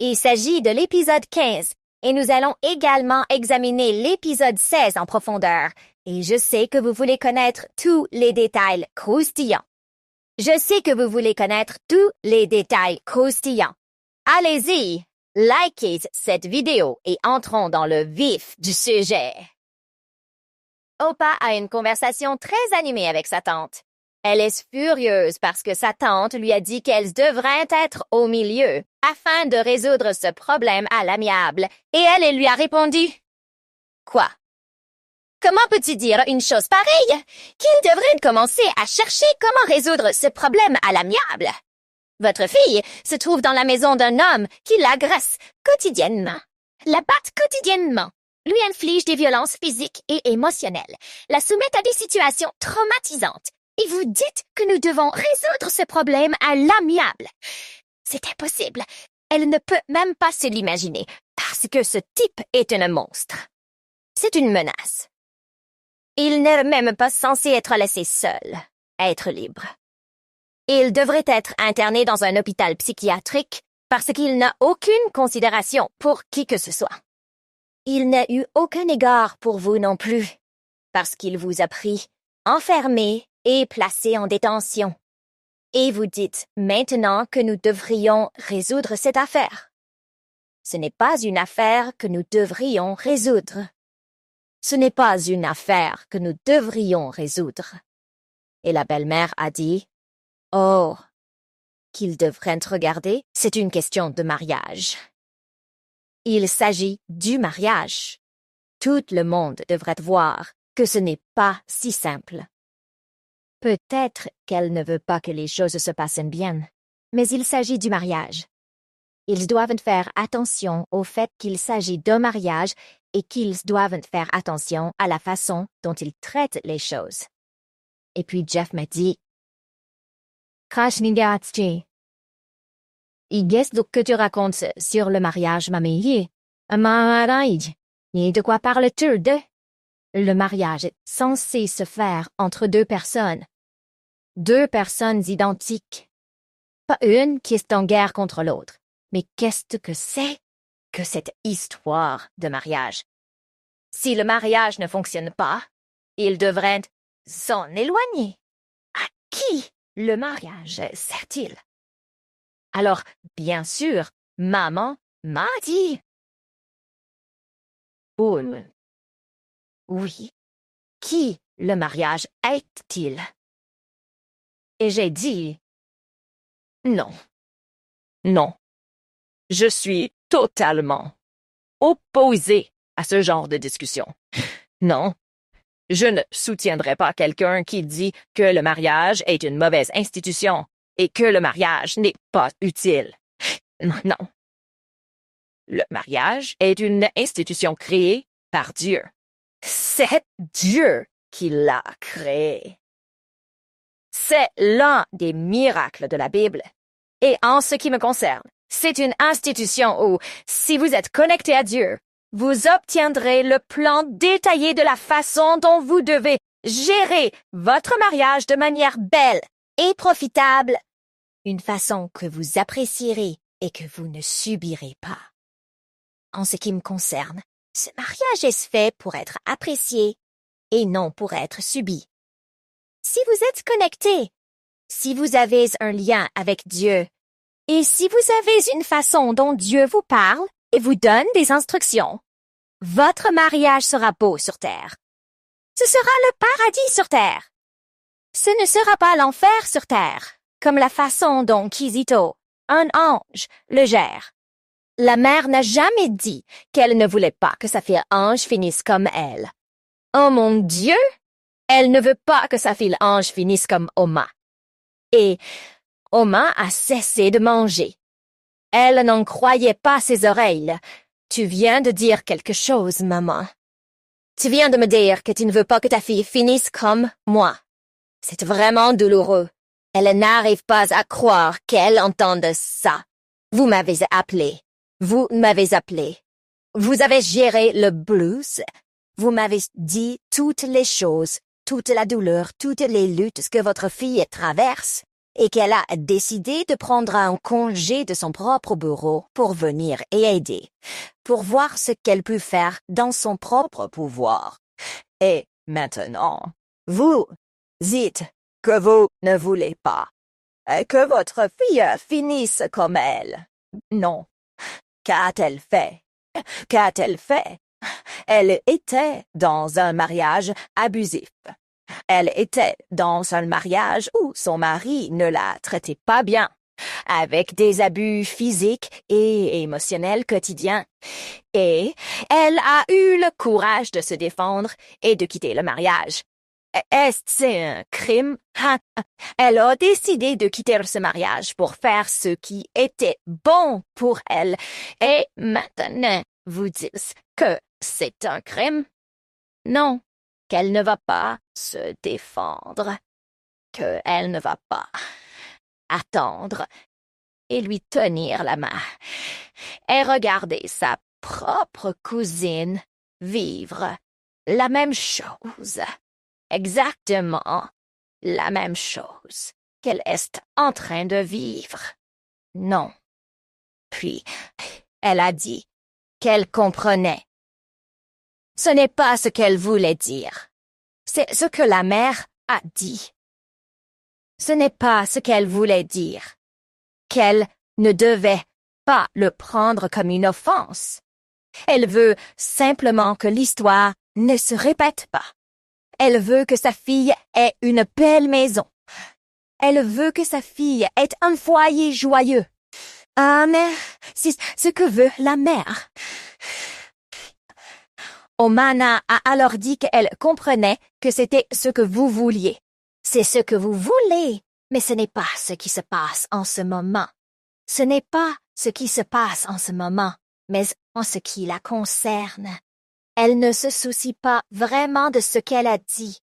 Il s'agit de l'épisode 15 et nous allons également examiner l'épisode 16 en profondeur. Et je sais que vous voulez connaître tous les détails croustillants. Je sais que vous voulez connaître tous les détails croustillants. Allez-y, likez cette vidéo et entrons dans le vif du sujet. Opa a une conversation très animée avec sa tante. Elle est furieuse parce que sa tante lui a dit qu'elles devraient être au milieu afin de résoudre ce problème à l'amiable. Et elle lui a répondu « Quoi? Comment peux-tu dire une chose pareille? Qu'il devrait commencer à chercher comment résoudre ce problème à l'amiable. Votre fille se trouve dans la maison d'un homme qui l'agresse quotidiennement, la batte quotidiennement, lui inflige des violences physiques et émotionnelles, la soumet à des situations traumatisantes. Et vous dites que nous devons résoudre ce problème à l'amiable. C'est impossible. Elle ne peut même pas se l'imaginer, parce que ce type est un monstre. C'est une menace. Il n'est même pas censé être laissé seul, être libre. Il devrait être interné dans un hôpital psychiatrique parce qu'il n'a aucune considération pour qui que ce soit. Il n'a eu aucun égard pour vous non plus, parce qu'il vous a pris, enfermé et placé en détention. Et vous dites maintenant que nous devrions résoudre cette affaire. Ce n'est pas une affaire que nous devrions résoudre. Ce n'est pas une affaire que nous devrions résoudre. Et la belle-mère a dit, « Oh, qu'ils devraient regarder, c'est une question de mariage. » Il s'agit du mariage. Tout le monde devrait voir que ce n'est pas si simple. Peut-être qu'elle ne veut pas que les choses se passent bien, mais il s'agit du mariage. Ils doivent faire attention au fait qu'il s'agit d'un mariage et qu'ils doivent faire attention à la façon dont ils traitent les choses. Et puis Jeff m'a dit, Krashnigats-chi. Qu'est-ce que tu racontes sur le mariage, mamie? Et de quoi parles-tu de? Le mariage est censé se faire entre deux personnes identiques. Pas une qui est en guerre contre l'autre. Mais qu'est-ce que c'est que cette histoire de mariage? Si le mariage ne fonctionne pas, il devrait s'en éloigner. À qui le mariage sert-il? Alors, bien sûr, maman m'a dit. Oui, qui le mariage est-il? Et j'ai dit, non, non, je suis totalement opposé à ce genre de discussion. Non, je ne soutiendrai pas quelqu'un qui dit que le mariage est une mauvaise institution et que le mariage n'est pas utile. Non. Le mariage est une institution créée par Dieu. C'est Dieu qui l'a créé. C'est l'un des miracles de la Bible. Et en ce qui me concerne, c'est une institution où, si vous êtes connecté à Dieu, vous obtiendrez le plan détaillé de la façon dont vous devez gérer votre mariage de manière belle et profitable. Une façon que vous apprécierez et que vous ne subirez pas. En ce qui me concerne, ce mariage est fait pour être apprécié et non pour être subi. Si vous êtes connecté, si vous avez un lien avec Dieu, et si vous avez une façon dont Dieu vous parle et vous donne des instructions, votre mariage sera beau sur terre. Ce sera le paradis sur terre. Ce ne sera pas l'enfer sur terre, comme la façon dont Kizito, un ange, le gère. La mère n'a jamais dit qu'elle ne voulait pas que sa fille ange finisse comme elle. Oh mon Dieu! Elle ne veut pas que sa fille ange finisse comme Oma. Et Oma a cessé de manger. Elle n'en croyait pas ses oreilles. Tu viens de dire quelque chose, maman. Tu viens de me dire que tu ne veux pas que ta fille finisse comme moi. C'est vraiment douloureux. Elle n'arrive pas à croire qu'elle entende ça. Vous m'avez appelé. Vous m'avez appelé. Vous avez géré le blues. Vous m'avez dit toutes les choses, toute la douleur, toutes les luttes que votre fille traverse. et qu'elle a décidé de prendre un congé de son propre bureau pour venir et aider, pour voir ce qu'elle peut faire dans son propre pouvoir. Et maintenant, vous dites que vous ne voulez pas que votre fille finisse comme elle. Non. Qu'a-t-elle fait? Qu'a-t-elle fait? Elle était dans un mariage abusif. Elle était dans un mariage où son mari ne la traitait pas bien, avec des abus physiques et émotionnels quotidiens. Et elle a eu le courage de se défendre et de quitter le mariage. Est-ce un crime? Elle a décidé de quitter ce mariage pour faire ce qui était bon pour elle. Et maintenant, vous dites que c'est un crime? Non, qu'elle ne va pas se défendre, qu'elle ne va pas attendre et lui tenir la main et regarder sa propre cousine vivre la même chose. Exactement la même chose qu'elle est en train de vivre. Non. Puis, elle a dit qu'elle comprenait. Ce n'est pas ce qu'elle voulait dire. C'est ce que la mère a dit. Ce n'est pas ce qu'elle voulait dire. Qu'elle ne devait pas le prendre comme une offense. Elle veut simplement que l'histoire ne se répète pas. Elle veut que sa fille ait une belle maison. Elle veut que sa fille ait un foyer joyeux. Ah, mais c'est ce que veut la mère. Omana a alors dit qu'elle comprenait que c'était ce que vous vouliez. C'est ce que vous voulez, mais ce n'est pas ce qui se passe en ce moment. Ce n'est pas ce qui se passe en ce moment, mais en ce qui la concerne. Elle ne se soucie pas vraiment de ce qu'elle a dit.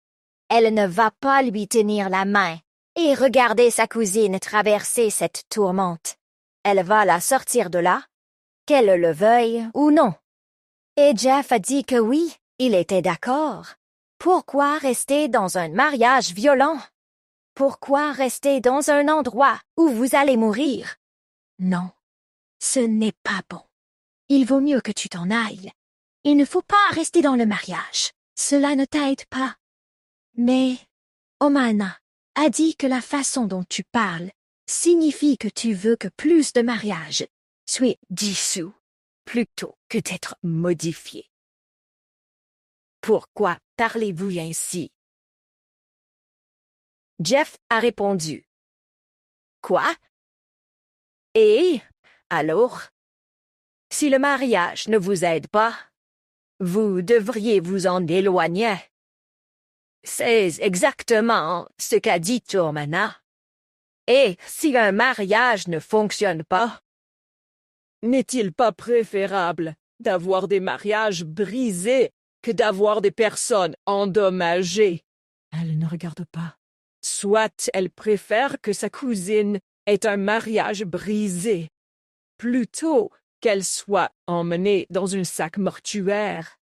Elle ne va pas lui tenir la main et regarder sa cousine traverser cette tourmente. Elle va la sortir de là, qu'elle le veuille ou non. Et Jeff a dit que oui, il était d'accord. Pourquoi rester dans un mariage violent? Pourquoi rester dans un endroit où vous allez mourir? Non, ce n'est pas bon. Il vaut mieux que tu t'en ailles. Il ne faut pas rester dans le mariage. Cela ne t'aide pas. Mais Omana a dit que la façon dont tu parles signifie que tu veux que plus de mariages soient dissous plutôt que d'être modifiés. Pourquoi parlez-vous ainsi? Jeff a répondu. Quoi? Et alors, si le mariage ne vous aide pas, vous devriez vous en éloigner. C'est exactement ce qu'a dit Omana. Et si un mariage ne fonctionne pas, n'est-il pas préférable d'avoir des mariages brisés que d'avoir des personnes endommagées? Elle ne regarde pas. Soit elle préfère que sa cousine ait un mariage brisé, plutôt qu'elle soit emmenée dans un sac mortuaire.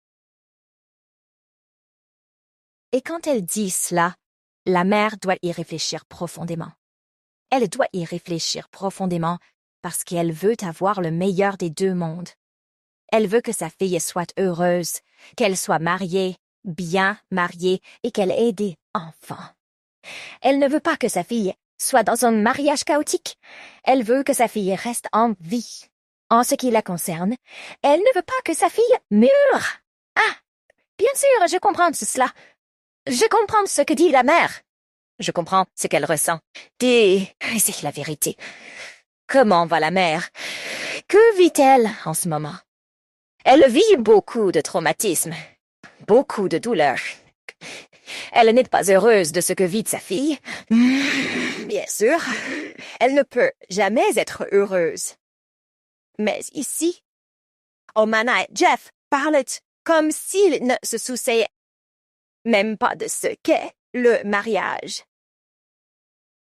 Et quand elle dit cela, la mère doit y réfléchir profondément. Elle doit y réfléchir profondément parce qu'elle veut avoir le meilleur des deux mondes. Elle veut que sa fille soit heureuse, qu'elle soit mariée, bien mariée et qu'elle ait des enfants. Elle ne veut pas que sa fille soit dans un mariage chaotique. Elle veut que sa fille reste en vie. En ce qui la concerne, elle ne veut pas que sa fille meure. Ah, bien sûr, je comprends cela. Je comprends ce que dit la mère. Je comprends ce qu'elle ressent. C'est la vérité. Comment va la mère? Que vit-elle en ce moment? Elle vit beaucoup de traumatismes, beaucoup de douleurs. Elle n'est pas heureuse de ce que vit sa fille. Bien sûr, elle ne peut jamais être heureuse. Mais ici, Omana et Jeff parlent comme s'ils ne se souciaient même pas de ce qu'est le mariage.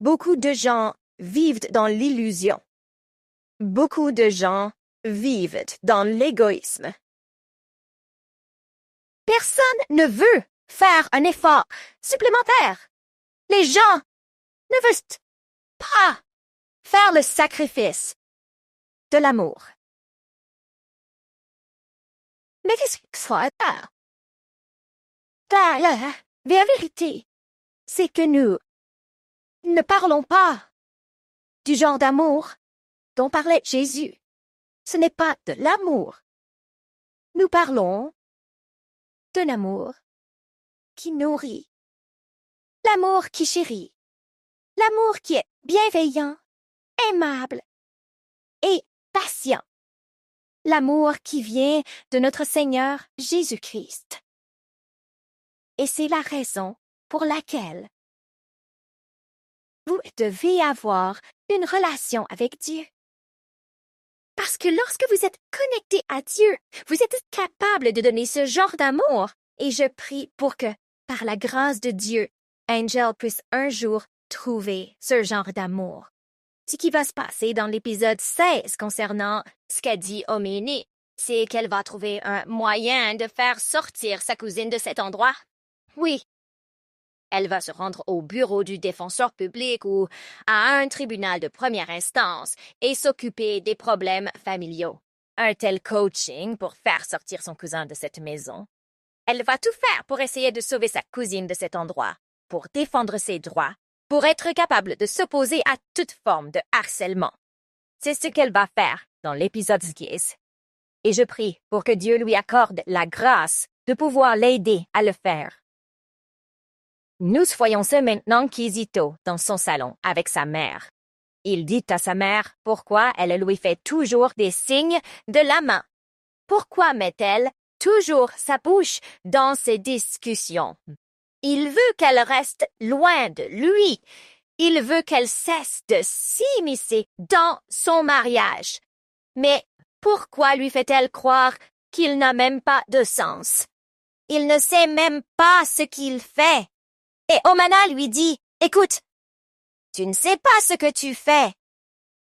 Beaucoup de gens vivent dans l'illusion. Beaucoup de gens vivent dans l'égoïsme. Personne ne veut faire un effort supplémentaire. Les gens ne veulent pas faire le sacrifice de l'amour. Mais qu'est-ce que ça? La vérité, c'est que nous ne parlons pas du genre d'amour dont parlait Jésus. Ce n'est pas de l'amour. Nous parlons d'un amour qui nourrit, l'amour qui chérit, l'amour qui est bienveillant, aimable et patient, l'amour qui vient de notre Seigneur Jésus-Christ. Et c'est la raison pour laquelle vous devez avoir une relation avec Dieu. Parce que lorsque vous êtes connecté à Dieu, vous êtes capable de donner ce genre d'amour. Et je prie pour que, par la grâce de Dieu, Angel puisse un jour trouver ce genre d'amour. Ce qui va se passer dans l'épisode 16 concernant ce qu'a dit Omeni, c'est qu'elle va trouver un moyen de faire sortir sa cousine de cet endroit. Oui. Elle va se rendre au bureau du défenseur public ou à un tribunal de première instance et s'occuper des problèmes familiaux. Un tel coaching pour faire sortir son cousin de cette maison. Elle va tout faire pour essayer de sauver sa cousine de cet endroit, pour défendre ses droits, pour être capable de s'opposer à toute forme de harcèlement. C'est ce qu'elle va faire dans l'épisode 10. Et je prie pour que Dieu lui accorde la grâce de pouvoir l'aider à le faire. Nous voyons ce maintenant Kizito dans son salon avec sa mère. Il dit à sa mère pourquoi elle lui fait toujours des signes de la main. Pourquoi met-elle toujours sa bouche dans ces discussions? Il veut qu'elle reste loin de lui. Il veut qu'elle cesse de s'immiscer dans son mariage. Mais pourquoi lui fait-elle croire qu'il n'a même pas de sens? Il ne sait même pas ce qu'il fait. Et Omana lui dit, « Écoute, tu ne sais pas ce que tu fais.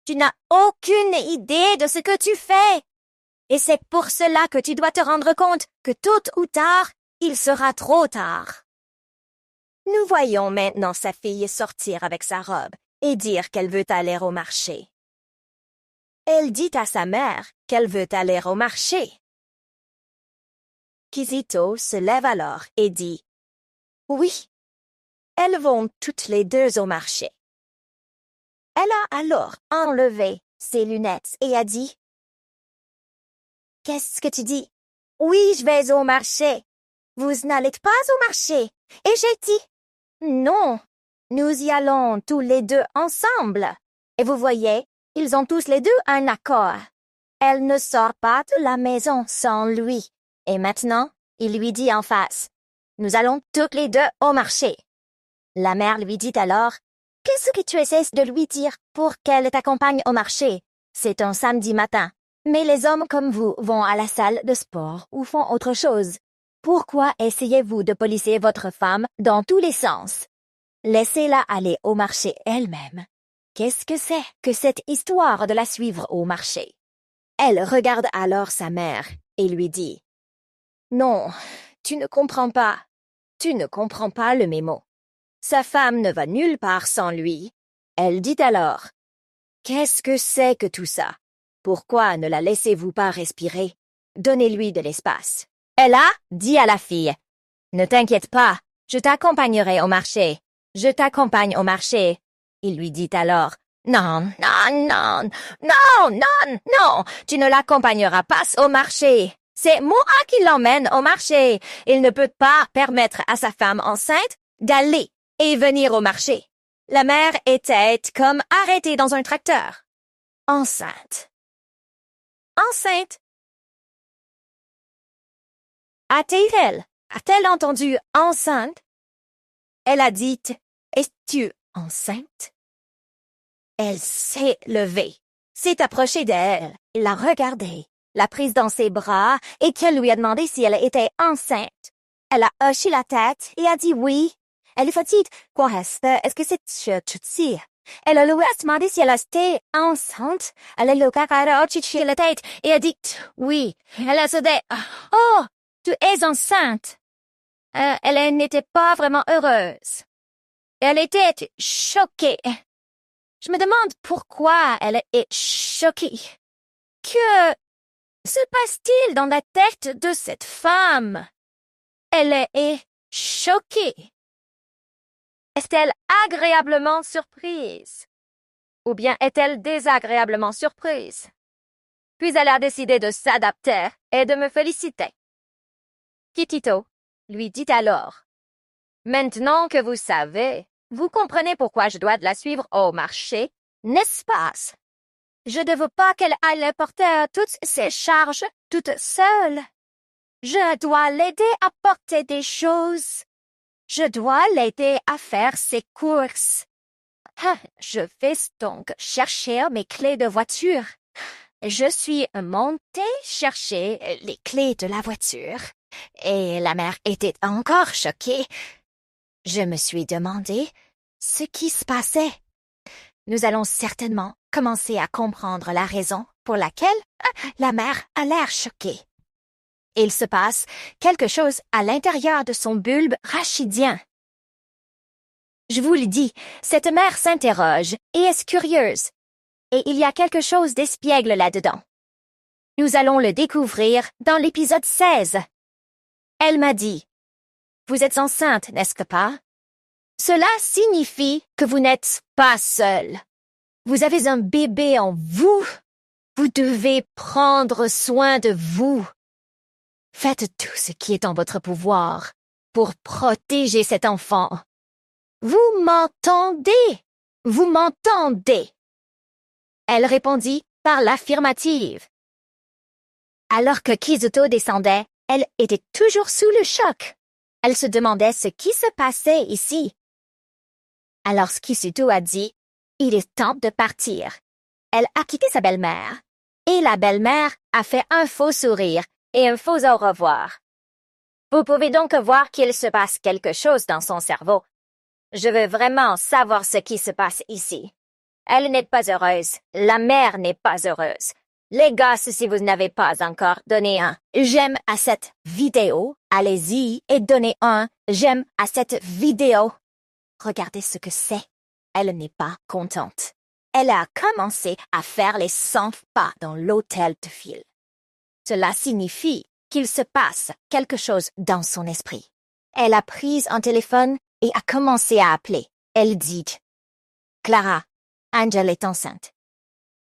Tu n'as aucune idée de ce que tu fais. Et c'est pour cela que tu dois te rendre compte que tôt ou tard, il sera trop tard. » Nous voyons maintenant sa fille sortir avec sa robe et dire qu'elle veut aller au marché. Elle dit à sa mère qu'elle veut aller au marché. Kizito se lève alors et dit, « Oui. » Elles vont toutes les deux au marché. Elle a alors enlevé ses lunettes et a dit, « Qu'est-ce que tu dis? »« Oui, je vais au marché. »« Vous n'allez pas au marché. » Et j'ai dit, « Non, nous y allons tous les deux ensemble. » Et vous voyez, ils ont tous les deux un accord. Elle ne sort pas de la maison sans lui. Et maintenant, il lui dit en face, « Nous allons toutes les deux au marché. » La mère lui dit alors, « Qu'est-ce que tu essaies de lui dire pour qu'elle t'accompagne au marché? C'est un samedi matin. Mais les hommes comme vous vont à la salle de sport ou font autre chose. Pourquoi essayez-vous de policer votre femme dans tous les sens? Laissez-la aller au marché elle-même. Qu'est-ce que c'est que cette histoire de la suivre au marché? » Elle regarde alors sa mère et lui dit, « Non, tu ne comprends pas. Tu ne comprends pas le mémo. Sa femme ne va nulle part sans lui. » Elle dit alors, « Qu'est-ce que c'est que tout ça? Pourquoi ne la laissez-vous pas respirer? Donnez-lui de l'espace. » Elle a dit à la fille, « Ne t'inquiète pas, je t'accompagnerai au marché. Je t'accompagne au marché. » Il lui dit alors, « Non, non, non, non, non, non, tu ne l'accompagneras pas au marché. C'est moi qui l'emmène au marché. Il ne peut pas permettre à sa femme enceinte d'aller et venir au marché. » La mère était comme arrêtée dans un tracteur. Enceinte. Enceinte. A-t-elle entendu enceinte? Elle a dit, « Es-tu enceinte? » Elle s'est levée, s'est approchée d'elle, l'a regardée, l'a prise dans ses bras et qu'elle lui a demandé si elle était enceinte. Elle a hoché la tête et a dit oui. Elle lui a dit, « Quoi est-ce que c'est tutsi? » Elle lui a demandé si elle était enceinte. Elle a hoché la tête et a dit oui. Elle a dit, « Oh, tu es enceinte. » Elle n'était pas vraiment heureuse. Elle était choquée. Je me demande pourquoi elle est choquée. Que se passe-t-il dans la tête de cette femme? Elle est choquée. Est-elle agréablement surprise? Ou bien est-elle désagréablement surprise? Puis elle a décidé de s'adapter et de me féliciter. Kitito lui dit alors, « Maintenant que vous savez, vous comprenez pourquoi je dois la suivre au marché, n'est-ce pas? Je ne veux pas qu'elle aille porter toutes ses charges toute seule. Je dois l'aider à porter des choses. Je dois l'aider à faire ses courses. Je vais donc chercher mes clés de voiture. Je suis montée chercher les clés de la voiture et la mère était encore choquée. Je me suis demandé ce qui se passait. Nous allons certainement commencer à comprendre la raison pour laquelle la mère a l'air choquée. Il se passe quelque chose à l'intérieur de son bulbe rachidien. Je vous le dis, cette mère s'interroge et est curieuse. Et il y a quelque chose d'espiègle là-dedans. Nous allons le découvrir dans l'épisode 16. Elle m'a dit, « Vous êtes enceinte, n'est-ce pas? Cela signifie que vous n'êtes pas seule. Vous avez un bébé en vous. Vous devez prendre soin de vous. Faites tout ce qui est en votre pouvoir pour protéger cet enfant. Vous m'entendez? Vous m'entendez? » Elle répondit par l'affirmative. Alors que Kizuto descendait, elle était toujours sous le choc. Elle se demandait ce qui se passait ici. Alors Kizuto a dit, « Il est temps de partir. » Elle a quitté sa belle-mère. Et la belle-mère a fait un faux sourire et un faux au revoir. Vous pouvez donc voir qu'il se passe quelque chose dans son cerveau. Je veux vraiment savoir ce qui se passe ici. Elle n'est pas heureuse. La mère n'est pas heureuse. Les gosses, si vous n'avez pas encore donné un j'aime à cette vidéo, allez-y et donnez un j'aime à cette vidéo. Regardez ce que c'est. Elle n'est pas contente. Elle a commencé à faire les 100 pas dans l'hôtel de ville. Cela signifie qu'il se passe quelque chose dans son esprit. Elle a pris un téléphone et a commencé à appeler. Elle dit « Clara, Angel est enceinte. »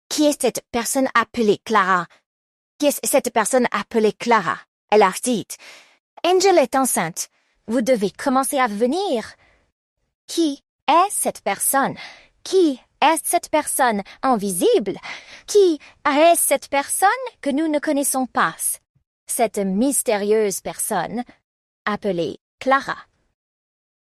Qui est cette personne appelée Clara? Qui est cette personne appelée Clara? Elle a dit « Angel est enceinte. Vous devez commencer à venir. » Qui est cette personne? Qui est cette personne invisible? Qui est cette personne que nous ne connaissons pas? Cette mystérieuse personne appelée Clara.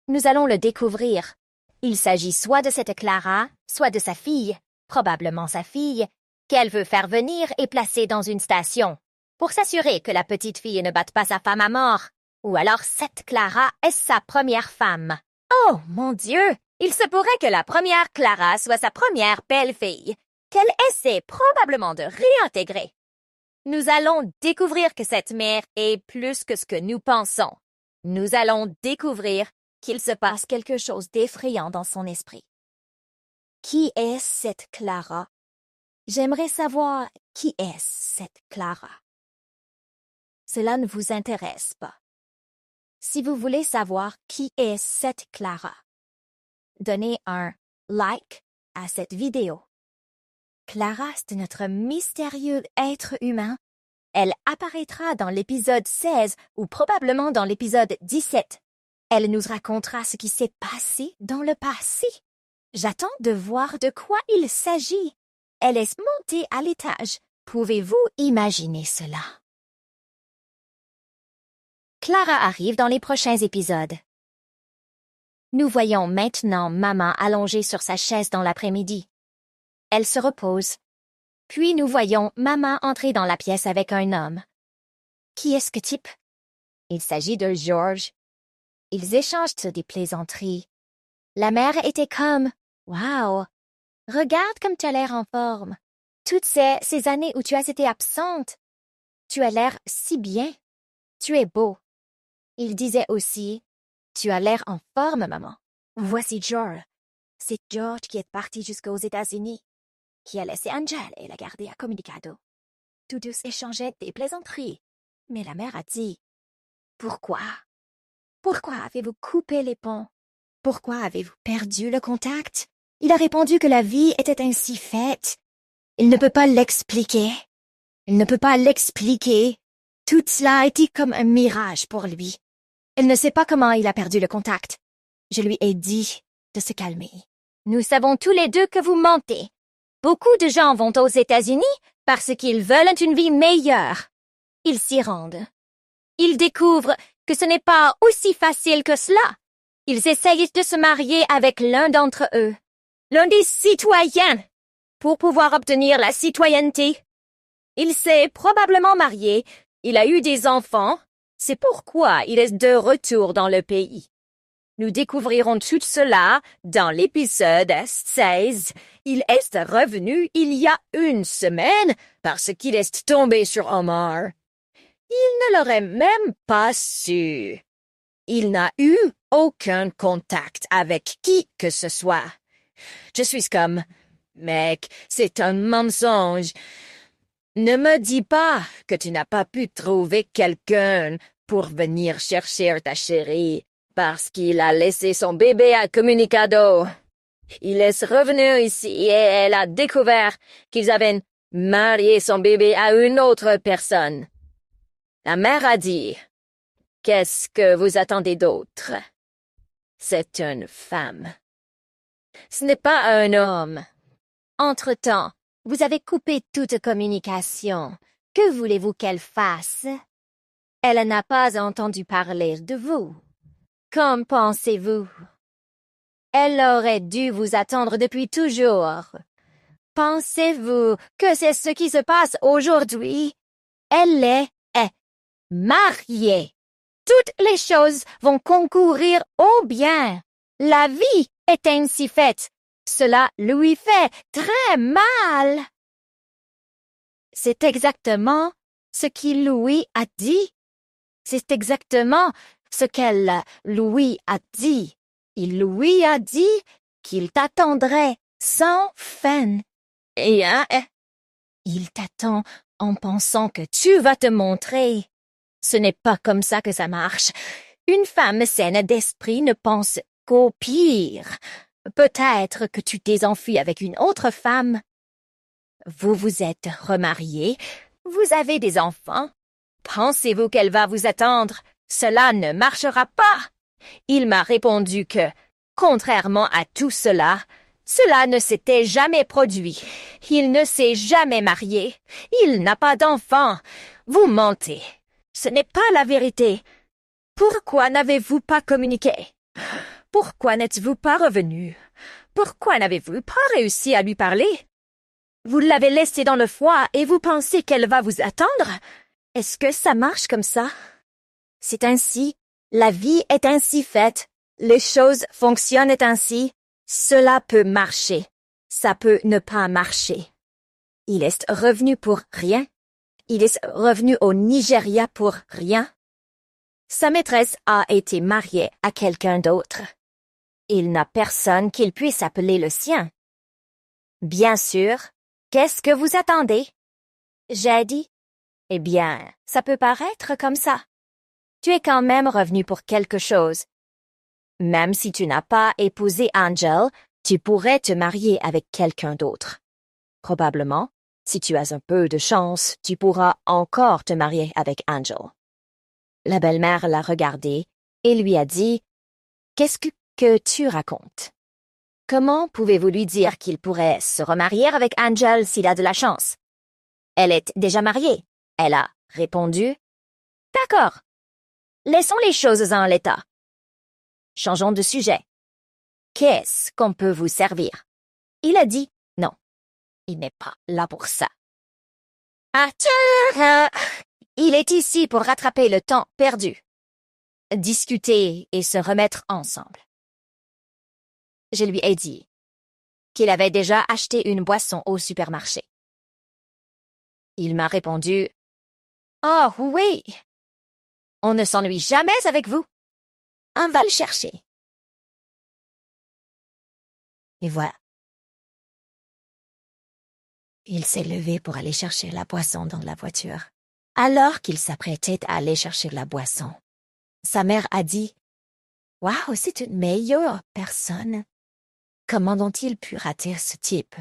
Nous allons le découvrir. Il s'agit soit de cette Clara, soit de sa fille, probablement sa fille, qu'elle veut faire venir et placer dans une station, pour s'assurer que la petite fille ne batte pas sa femme à mort. Ou alors cette Clara est sa première femme. Oh, mon Dieu! Il se pourrait que la première Clara soit sa première belle-fille, qu'elle essaie probablement de réintégrer. Nous allons découvrir que cette mère est plus que ce que nous pensons. Nous allons découvrir qu'il se passe quelque chose d'effrayant dans son esprit. Qui est cette Clara? J'aimerais savoir qui est cette Clara. Cela ne vous intéresse pas. Si vous voulez savoir qui est cette Clara, donnez un like à cette vidéo. Clara, c'est notre mystérieux être humain. Elle apparaîtra dans l'épisode 16 ou probablement dans l'épisode 17. Elle nous racontera ce qui s'est passé dans le passé. J'attends de voir de quoi il s'agit. Elle est montée à l'étage. Pouvez-vous imaginer cela? Clara arrive dans les prochains épisodes. Nous voyons maintenant maman allongée sur sa chaise dans l'après-midi. Elle se repose. Puis nous voyons maman entrer dans la pièce avec un homme. Qui est-ce que type? Il s'agit de George. Ils échangent des plaisanteries. La mère était comme « Wow! Regarde comme tu as l'air en forme. Toutes ces années où tu as été absente. Tu as l'air si bien. Tu es beau. » Il disait aussi « Tu as l'air en forme, maman. Voici George. C'est George qui est parti jusqu'aux États-Unis, qui a laissé Angel et l'a gardé à Communicado. Tous deux échangeaient des plaisanteries, mais la mère a dit « Pourquoi? Pourquoi avez-vous coupé les ponts? Pourquoi avez-vous perdu le contact? » Il a répondu que la vie était ainsi faite. Il ne peut pas l'expliquer. Il ne peut pas l'expliquer. Tout cela a été comme un mirage pour lui. Il ne sait pas comment il a perdu le contact. Je lui ai dit de se calmer. Nous savons tous les deux que vous mentez. Beaucoup de gens vont aux États-Unis parce qu'ils veulent une vie meilleure. Ils s'y rendent. Ils découvrent que ce n'est pas aussi facile que cela. Ils essayent de se marier avec l'un d'entre eux, l'un des citoyens, pour pouvoir obtenir la citoyenneté. Il s'est probablement marié, il a eu des enfants, c'est pourquoi il est de retour dans le pays. Nous découvrirons tout cela dans l'épisode 16. Il est revenu il y a une semaine parce qu'il est tombé sur Omar. Il ne l'aurait même pas su. Il n'a eu aucun contact avec qui que ce soit. Je suis comme, mec, c'est un mensonge. Ne me dis pas que tu n'as pas pu trouver quelqu'un pour venir chercher ta chérie parce qu'il a laissé son bébé à Communicado. Il est revenu ici et elle a découvert qu'ils avaient marié son bébé à une autre personne. La mère a dit, « Qu'est-ce que vous attendez d'autre? » C'est une femme. Ce n'est pas un homme. Entre-temps, vous avez coupé toute communication. Que voulez-vous qu'elle fasse? Elle n'a pas entendu parler de vous. Qu'en pensez-vous? Elle aurait dû vous attendre depuis toujours. Pensez-vous que c'est ce qui se passe aujourd'hui? Elle est mariée. Toutes les choses vont concourir au bien. La vie est ainsi faite. Cela lui fait très mal. C'est exactement ce qu'il lui a dit. C'est exactement ce qu'elle lui a dit. Il lui a dit qu'il t'attendrait sans fin. Et il t'attend en pensant que tu vas te montrer. Ce n'est pas comme ça que ça marche. Une femme saine d'esprit ne pense qu'au pire. Peut-être que tu t'es enfui avec une autre femme. Vous vous êtes remariés. Vous avez des enfants. Pensez-vous qu'elle va vous attendre? Cela ne marchera pas. Il m'a répondu que, contrairement à tout cela, cela ne s'était jamais produit. Il ne s'est jamais marié. Il n'a pas d'enfants. Vous mentez. Ce n'est pas la vérité. Pourquoi n'avez-vous pas communiqué? Pourquoi n'êtes-vous pas revenu? Pourquoi n'avez-vous pas réussi à lui parler? Vous l'avez laissée dans le froid et vous pensez qu'elle va vous attendre? Est-ce que ça marche comme ça? C'est ainsi. La vie est ainsi faite. Les choses fonctionnent ainsi. Cela peut marcher. Ça peut ne pas marcher. Il est revenu pour rien. Il est revenu au Nigeria pour rien. Sa maîtresse a été mariée à quelqu'un d'autre. Il n'a personne qu'il puisse appeler le sien. Bien sûr, qu'est-ce que vous attendez? J'ai dit, eh bien, ça peut paraître comme ça. Tu es quand même revenu pour quelque chose. Même si tu n'as pas épousé Angel, tu pourrais te marier avec quelqu'un d'autre. Probablement, si tu as un peu de chance, tu pourras encore te marier avec Angel. La belle-mère l'a regardé et lui a dit « Qu'est-ce que tu racontes? Comment pouvez-vous lui dire qu'il pourrait se remarier avec Angel s'il a de la chance? Elle est déjà mariée. » Elle a répondu « D'accord. Laissons les choses en l'état. Changeons de sujet. Qu'est-ce qu'on peut vous servir? » Il a dit « Non. Il n'est pas là pour ça. » Il est ici pour rattraper le temps perdu, discuter et se remettre ensemble. Je lui ai dit qu'il avait déjà acheté une boisson au supermarché. Il m'a répondu « Oh oui, on ne s'ennuie jamais avec vous. On va le chercher. » Et voilà. Il s'est levé pour aller chercher la boisson dans la voiture. Alors qu'il s'apprêtait à aller chercher la boisson, sa mère a dit « Waouh, c'est une meilleure personne. Comment ont-ils pu rater ce type?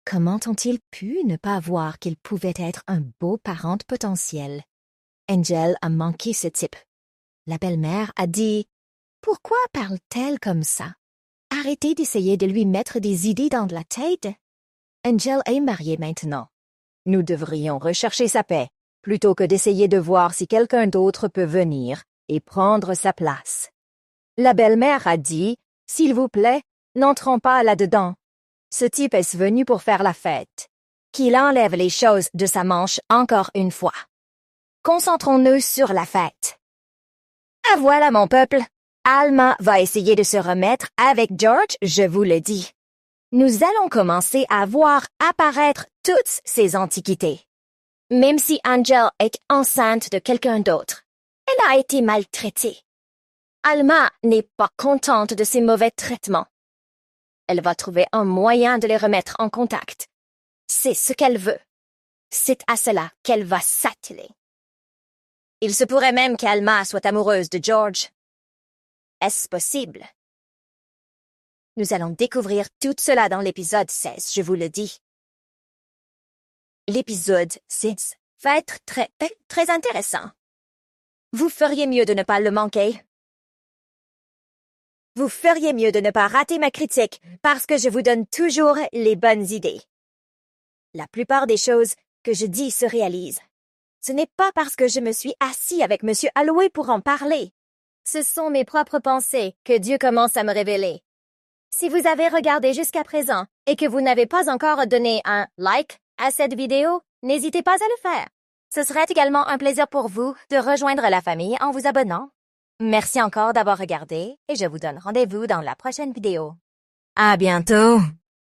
Comment ont-ils pu ne pas voir qu'il pouvait être un beau parent potentiel? Angel a manqué ce type. » La belle-mère a dit « Pourquoi parle-t-elle comme ça? Arrêtez d'essayer de lui mettre des idées dans la tête. Angel est mariée maintenant. Nous devrions rechercher sa paix, plutôt que d'essayer de voir si quelqu'un d'autre peut venir et prendre sa place. » La belle-mère a dit « S'il vous plaît, n'entrons pas là-dedans. Ce type est venu pour faire la fête. Qu'il enlève les choses de sa manche encore une fois. Concentrons-nous sur la fête. » Ah voilà mon peuple, Alma va essayer de se remettre avec George, je vous le dis. Nous allons commencer à voir apparaître toutes ces antiquités. Même si Angel est enceinte de quelqu'un d'autre, elle a été maltraitée. Alma n'est pas contente de ces mauvais traitements. Elle va trouver un moyen de les remettre en contact. C'est ce qu'elle veut. C'est à cela qu'elle va s'atteler. Il se pourrait même qu'Alma soit amoureuse de George. Est-ce possible? Nous allons découvrir tout cela dans l'épisode 16, je vous le dis. L'épisode 6 va être très intéressant. Vous feriez mieux de ne pas le manquer. Vous feriez mieux de ne pas rater ma critique parce que je vous donne toujours les bonnes idées. La plupart des choses que je dis se réalisent. Ce n'est pas parce que je me suis assis avec Monsieur Holloway pour en parler. Ce sont mes propres pensées que Dieu commence à me révéler. Si vous avez regardé jusqu'à présent et que vous n'avez pas encore donné un like à cette vidéo, n'hésitez pas à le faire. Ce serait également un plaisir pour vous de rejoindre la famille en vous abonnant. Merci encore d'avoir regardé et je vous donne rendez-vous dans la prochaine vidéo. À bientôt!